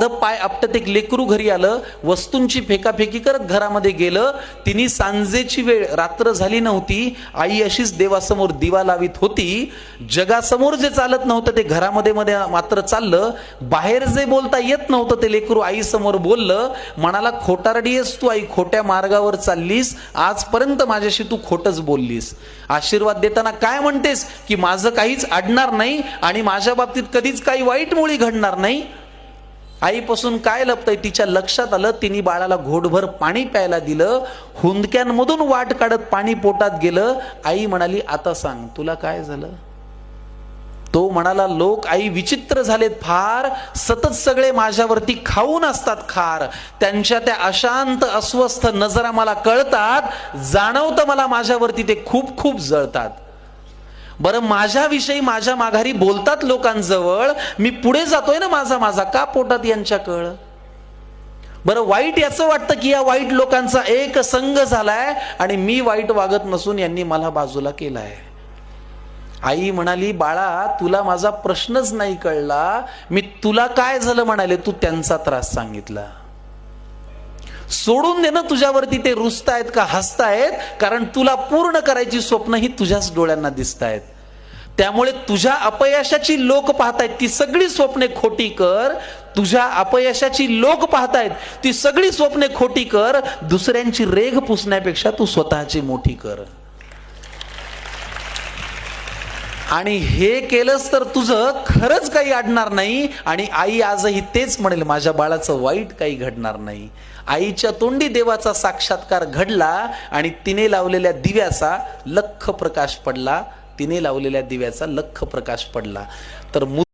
साधं पाय आपटत एक लेकरू घरी आलं, वस्तूंची फेकाफेकी करत घरामध्ये गेलं. तिने सांजेची वेळ, रात्र झाली नव्हती, आई अशीच देवासमोर दिवा लावित होती. जगासमोर जे चालत नव्हतं ते घरामध्ये मध्ये मात्र चाललं. बाहेर जे बोलता येत नव्हतं ते लेकरू आई समोर बोललं. म्हणाला, खोटारडी आहेस तू आई, खोट्या मार्गावर चाललीस, आजपर्यंत माझ्याशी तू खोटच बोललीस. आशीर्वाद देताना काय म्हणतेस की माझं काहीच अडणार नाही आणि माझ्या बाबतीत कधीच काही वाईट मुळी घडणार नाही. आईपासून काय लपतंय तिच्या लक्षात आलं. तिने बाळाला घोटभर पाणी प्यायला दिलं. हुंदक्यांमधून वाट काढत पाणी पोटात गेलं. आई म्हणाली, आता सांग तुला काय झालं. तो म्हणाला, लोक आई विचित्र झालेत फार, सतत सगळे माझ्यावरती खाऊन असतात खार. त्यांच्या त्या अशांत अस्वस्थ नजरा मला कळतात, जाणवतं मला माझ्यावरती ते खूप खूप जळतात. बरं, माझ्याविषयी माझ्या माघारी बोलतात लोकांजवळ, मी पुढे जातोय ना माझा माझा, का पोटात यांच्या कळ. बरं, वाईट याचं वाटतं की या वाईट लोकांचा एक संघ झालाय आणि मी वाईट वागत नसून यांनी मला बाजूला केलाय. आई म्हणाली, बाळा तुला माझा प्रश्नच नाही कळला, मी तुला काय झालं म्हणाले, तू त्यांचा त्रास सांगितला. सोडून दे ना तुझ्यावरती ते रुसतायत का हसतायत, कारण तुला पूर्ण करायची स्वप्न ही तुझ्याच डोळ्यांना दिसतायत. त्यामुळे तुझ्या अपयशाची लोक पाहतायत ती सगळी स्वप्ने खोटी कर. तुझ्या अपयशाची लोक पाहतायत ती सगळी स्वप्ने खोटी कर. दुसऱ्यांची रेघ पुसण्यापेक्षा तू स्वतःची मोठी कर. आणि हे केलंस तर तुझं खरंच काही अडणार नाही. आणि आई आजही तेच म्हणेल, माझ्या बाळाचं वाईट काही घडणार नाही. आईच्या तोंडी देवाचा साक्षात्कार घडला आणि तिने लावलेल्या दिव्याचा लख्ख प्रकाश पडला. तिने लावलेल्या दिव्याचा लख्ख प्रकाश पडला. तर